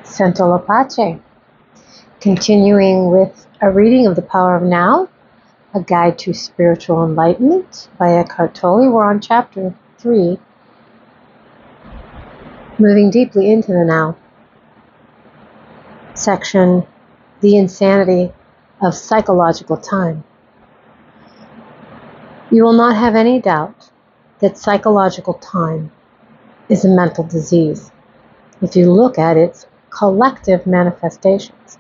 Sentolo Pace. Continuing with a reading of The Power of Now, A Guide to Spiritual Enlightenment by Eckhart Tolle. We're on chapter 3, moving deeply into the now. Section, The Insanity of Psychological Time. You will not have any doubt that psychological time is a mental disease if you look at its collective manifestations.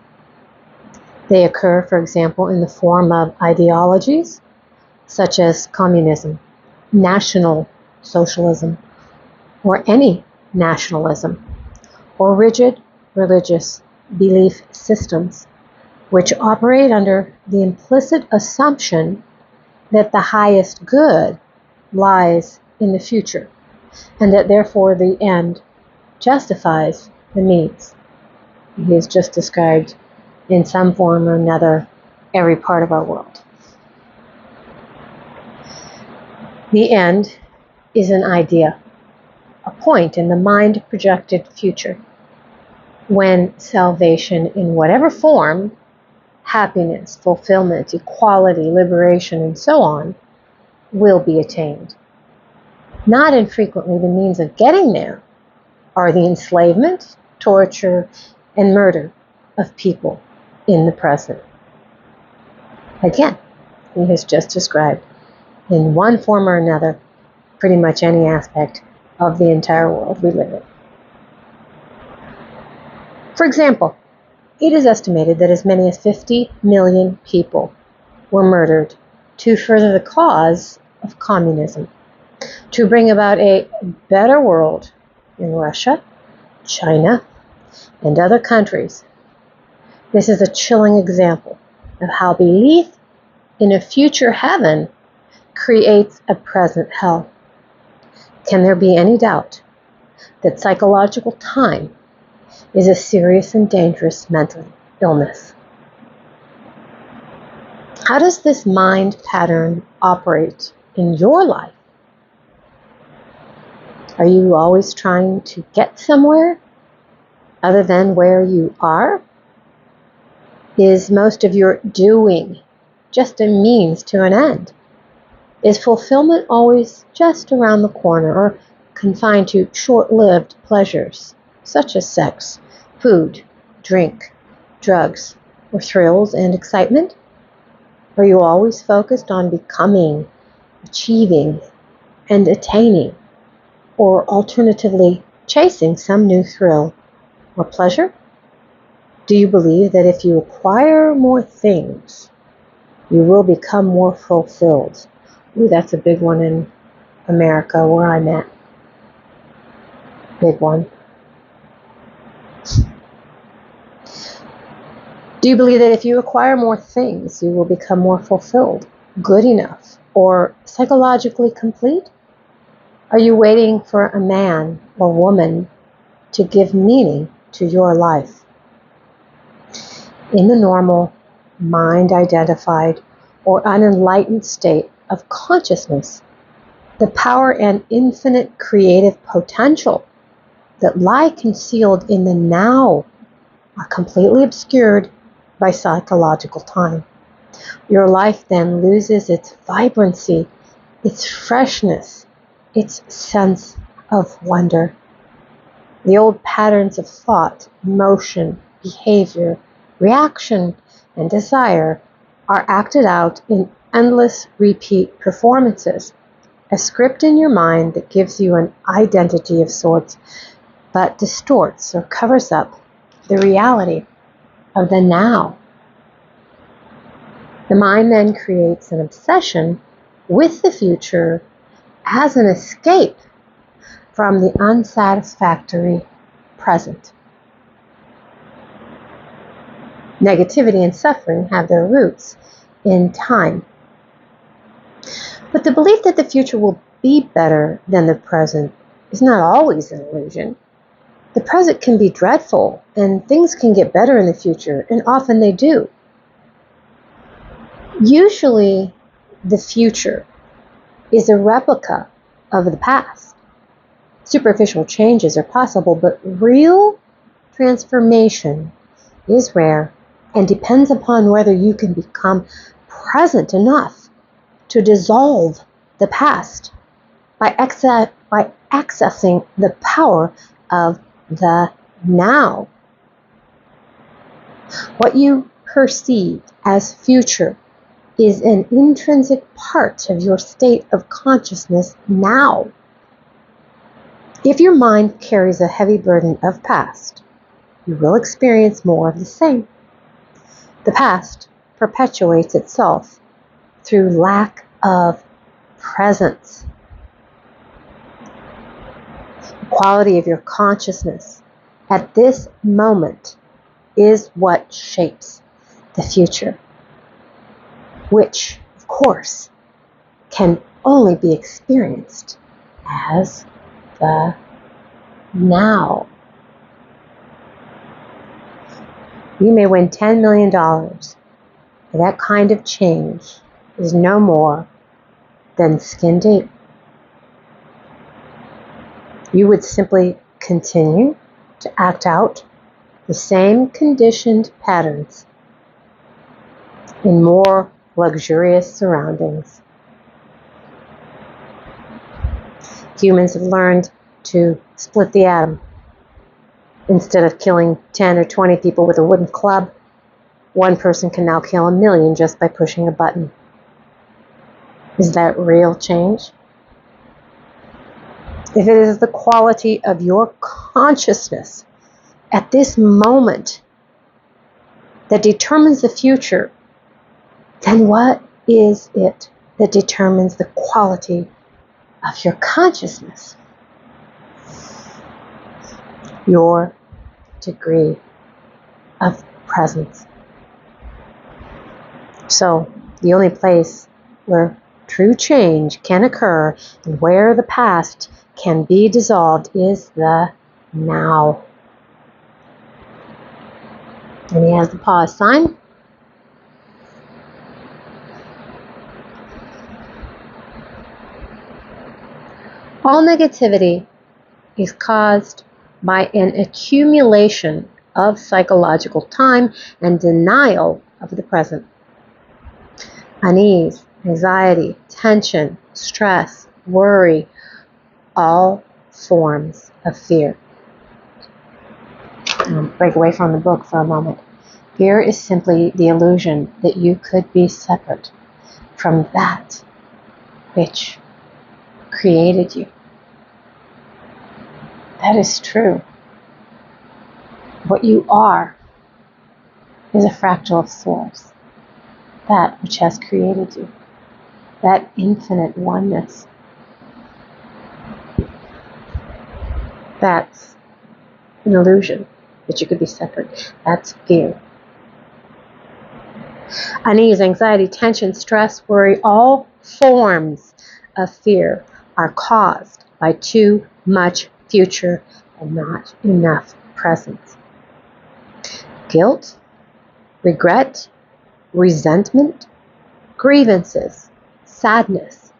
They occur, for example, in the form of ideologies such as communism, national socialism, or any nationalism, or rigid religious belief systems, which operate under the implicit assumption that the highest good lies in the future, and that therefore the end justifies the means. He has just described in some form or another every part of our world. The end is an idea, a point in the mind-projected future, when salvation in whatever form, happiness, fulfillment, equality, liberation, and so on, will be attained. Not infrequently the means of getting there are the enslavement, torture, and murder of people in the present. Again, he has just described in one form or another pretty much any aspect of the entire world we live in. For example, it is estimated that as many as 50 million people were murdered to further the cause of communism, to bring about a better world in Russia, China, and other countries. This is a chilling example of how belief in a future heaven creates a present hell. Can there be any doubt that psychological time is a serious and dangerous mental illness? How does this mind pattern operate in your life? Are you always trying to get somewhere other than where you are? Is most of your doing just a means to an end? Is fulfillment always just around the corner or confined to short-lived pleasures such as sex, food, drink, drugs, or thrills and excitement? Are you always focused on becoming, achieving, and attaining, or alternatively chasing some new thrill or pleasure? Do you believe that if you acquire more things, you will become more fulfilled? Ooh, that's a big one in America where I'm at. Big one. Do you believe that if you acquire more things, you will become more fulfilled, good enough, or psychologically complete? Are you waiting for a man or woman to give meaning to your life? In the normal, mind-identified, or unenlightened state of consciousness, the power and infinite creative potential that lie concealed in the now are completely obscured by psychological time. Your life then loses its vibrancy, its freshness, its sense of wonder. The old patterns of thought, emotion, behavior, reaction, and desire are acted out in endless repeat performances, a script in your mind that gives you an identity of sorts, but distorts or covers up the reality of the now. The mind then creates an obsession with the future as an escape from the unsatisfactory present. Negativity and suffering have their roots in time. But the belief that the future will be better than the present is not always an illusion. The present can be dreadful, and things can get better in the future, and often they do. Usually, the future is a replica of the past. Superficial changes are possible, but real transformation is rare and depends upon whether you can become present enough to dissolve the past by accessing the power of the now. What you perceive as future is an intrinsic part of your state of consciousness now. If your mind carries a heavy burden of past, you will experience more of the same. The past perpetuates itself through lack of presence. The quality of your consciousness at this moment is what shapes the future, which, of course, can only be experienced as the now. You may win $10 million, but that kind of change is no more than skin deep. You would simply continue to act out the same conditioned patterns in more luxurious surroundings. Humans have learned to split the atom. Instead of killing 10 or 20 people with a wooden club, one person can now kill 1 million just by pushing a button. Is that real change? If it is the quality of your consciousness at this moment that determines the future, then what is it that determines the quality of your consciousness? Your degree of presence. So, the only place where true change can occur and where the past can be dissolved is the now. And he has the pause sign. All negativity is caused by an accumulation of psychological time and denial of the present. Unease, anxiety, tension, stress, worry, all forms of fear. Break away from the book for a moment. Fear is simply the illusion that you could be separate from that which created you. That is true. What you are is a fractal of Source, that which has created you, that infinite oneness. That's an illusion that you could be separate. That's fear. Unease, anxiety, tension, stress, worry, all forms of fear are caused by too much future and not enough present. Guilt, regret, resentment, grievances, sadness,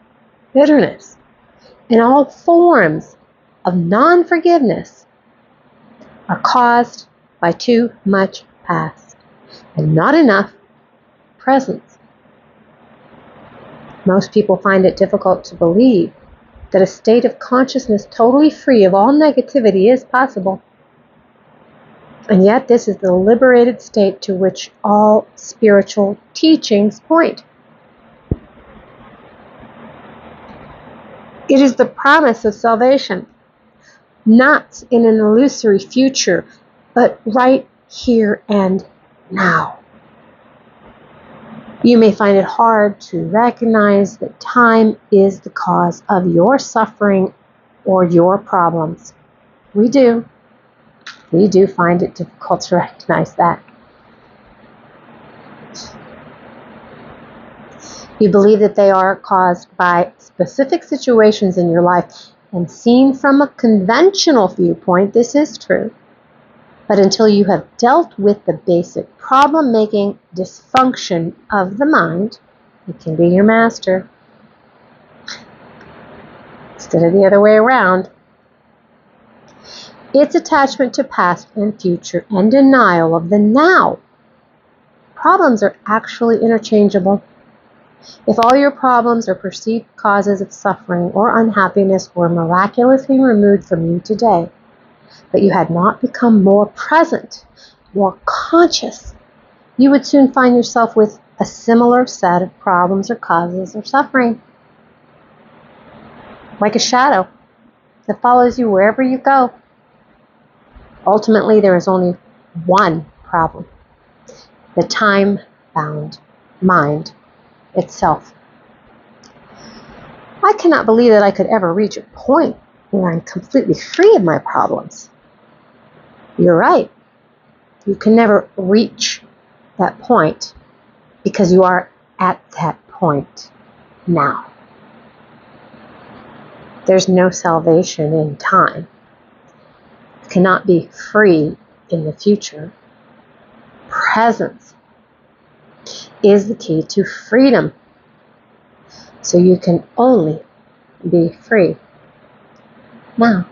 bitterness, and all forms of non-forgiveness are caused by too much past and not enough present. Most people find it difficult to believe that a state of consciousness totally free of all negativity is possible. And yet this is the liberated state to which all spiritual teachings point. It is the promise of salvation, not in an illusory future, but right here and now. You may find it hard to recognize that time is the cause of your suffering or your problems. We do find it difficult to recognize that. You believe that they are caused by specific situations in your life, and seen from a conventional viewpoint, this is true. But until you have dealt with the basic problem-making dysfunction of the mind, it can be your master. Instead of the other way around. Its attachment to past and future and denial of the now. Problems are actually interchangeable. If all your problems or perceived causes of suffering or unhappiness were miraculously removed from you today, but you had not become more present, more conscious, you would soon find yourself with a similar set of problems or causes of suffering. Like a shadow that follows you wherever you go. Ultimately, there is only one problem: the time-bound mind itself. I cannot believe that I could ever reach a point where I'm completely free of my problems. You're right. You can never reach that point because you are at that point now. There's no salvation in time. You cannot be free in the future. Presence is the key to freedom. So you can only be free now.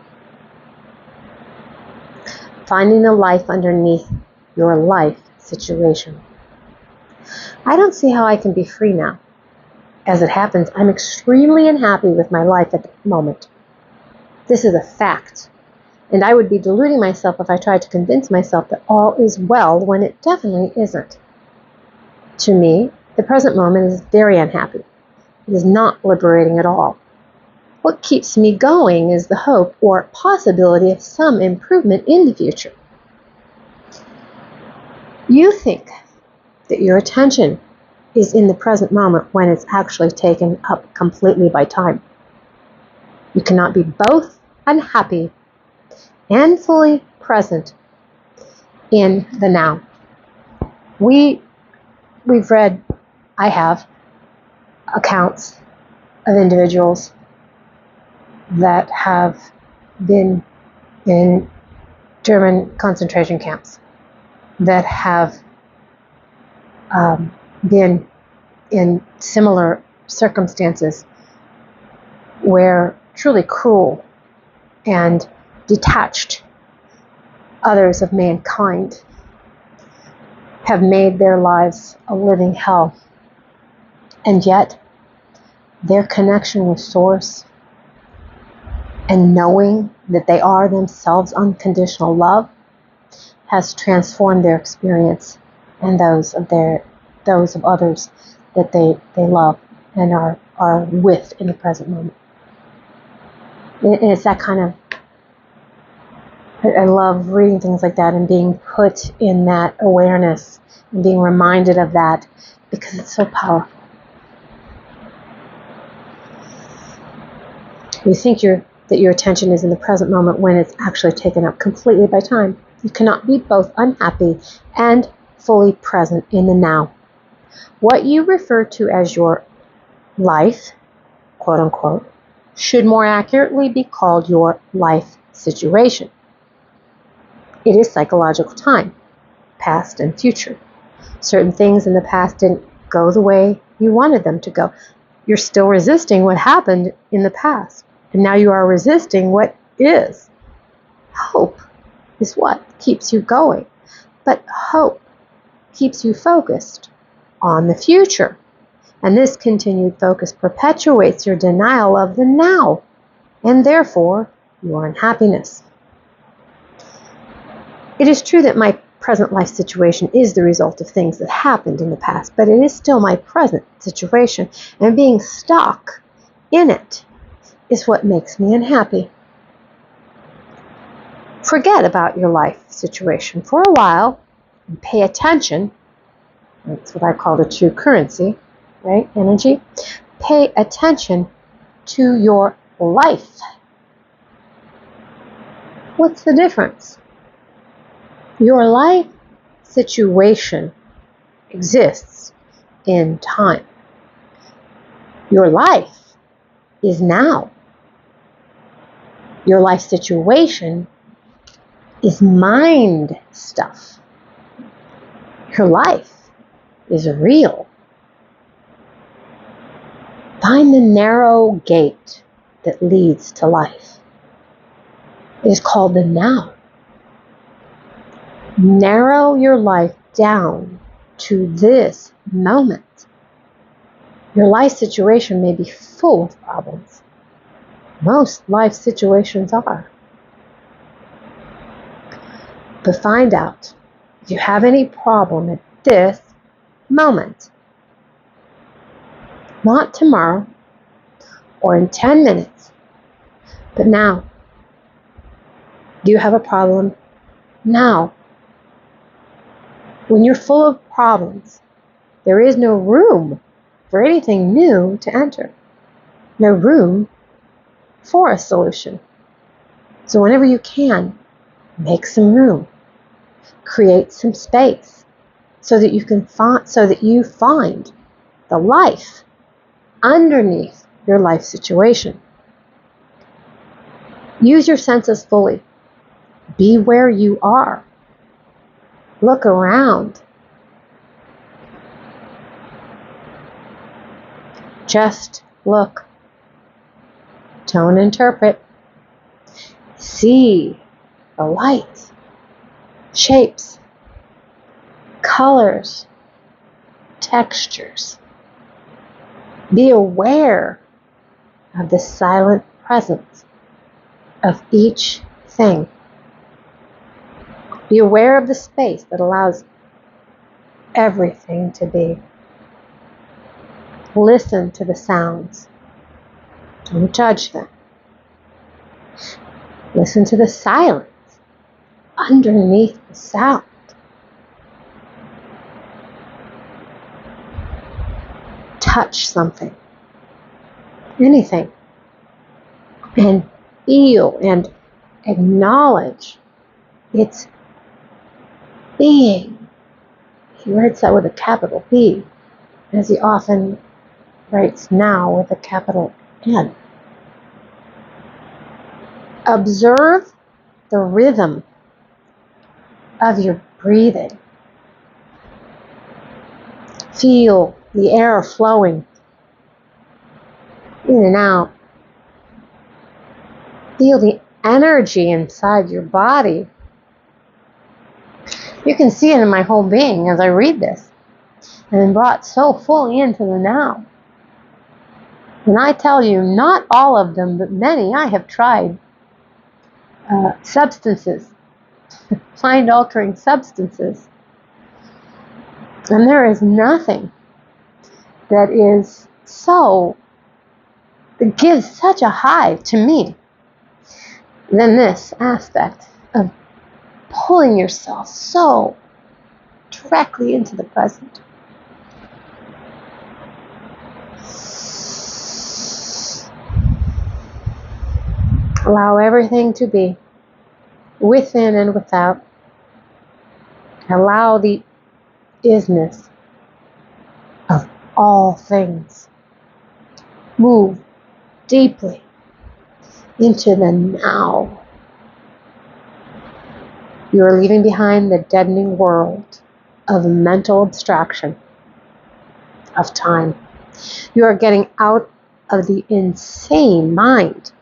Finding the life underneath your life situation. I don't see how I can be free now. As it happens, I'm extremely unhappy with my life at the moment. This is a fact. And I would be deluding myself if I tried to convince myself that all is well when it definitely isn't. To me, the present moment is very unhappy. It is not liberating at all. What keeps me going is the hope or possibility of some improvement in the future. You think that your attention is in the present moment when it's actually taken up completely by time. You cannot be both unhappy and fully present in the now. I have accounts of individuals that have been in German concentration camps, that have been in similar circumstances where truly cruel and detached others of mankind have made their lives a living hell. And yet, their connection with Source and knowing that they are themselves unconditional love has transformed their experience and those of others that they love and are with in the present moment. And it's that kind of, I love reading things like that and being put in that awareness and being reminded of that because it's so powerful. You think that your attention is in the present moment when it's actually taken up completely by time. You cannot be both unhappy and fully present in the now. What you refer to as your life, quote unquote, should more accurately be called your life situation. It is psychological time, past and future. Certain things in the past didn't go the way you wanted them to go. You're still resisting what happened in the past. And now you are resisting what is. Hope is what keeps you going. But hope keeps you focused on the future. And this continued focus perpetuates your denial of the now, and therefore your unhappiness. It is true that my present life situation is the result of things that happened in the past, but it is still my present situation, and being stuck in it is what makes me unhappy. Forget about your life situation for a while and pay attention. That's what I call the true currency, right? Energy. Pay attention to your life. What's the difference? Your life situation exists in time. Your life is now. Your life situation is mind stuff. Your life is real. Find the narrow gate that leads to life. is called the now. Narrow your life down to this moment. Your life situation may be full of problems. Most life situations are. But find out if you have any problem at this moment. Not tomorrow or in 10 minutes, but now. Do you have a problem now? When you're full of problems, there is no room for anything new to enter. No room for a solution. So whenever you can, make some room. Create some space so that you find the life underneath your life situation. Use your senses fully. Be where you are. Look around. Just look. Don't interpret. See the light, shapes, colors, textures. Be aware of the silent presence of each thing. Be aware of the space that allows everything to be. Listen to the sounds. Don't judge them. Listen to the silence underneath the sound. Touch something, anything, and feel and acknowledge its being. He writes that with a capital B, as he often writes now with a capital N. Observe the rhythm of your breathing. Feel the air flowing in and out. Feel the energy inside your body. You can see it in my whole being as I read this, and I'm brought so fully into the now. And I tell you, not all of them, but many, I have tried substances, mind-altering substances. And there is nothing that gives such a high to me than this aspect of pulling yourself so directly into the present. Allow everything to be, within and without. Allow the isness of all things. Move deeply into the now. You are leaving behind the deadening world of mental abstraction, of time. You are getting out of the insane mind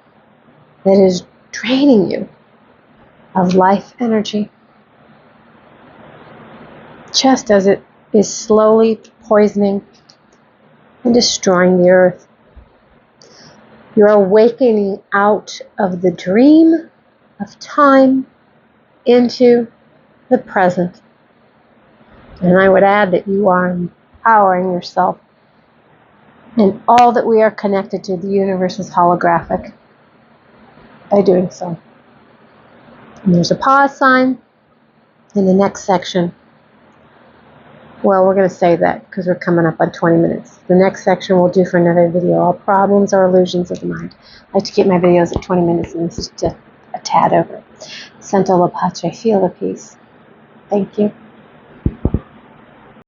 that is draining you of life energy, just as it is slowly poisoning and destroying the earth. You're awakening out of the dream of time into the present. And I would add that you are empowering yourself. And all that we are connected to, the universe is holographic by doing so. And there's a pause sign in the next section. Well, we're going to say that because we're coming up on 20 minutes. The next section we'll do for another video. All problems are illusions of the mind. I like to keep my videos at 20 minutes, and this is just a tad over. Sento la pace, feel the peace. Thank you.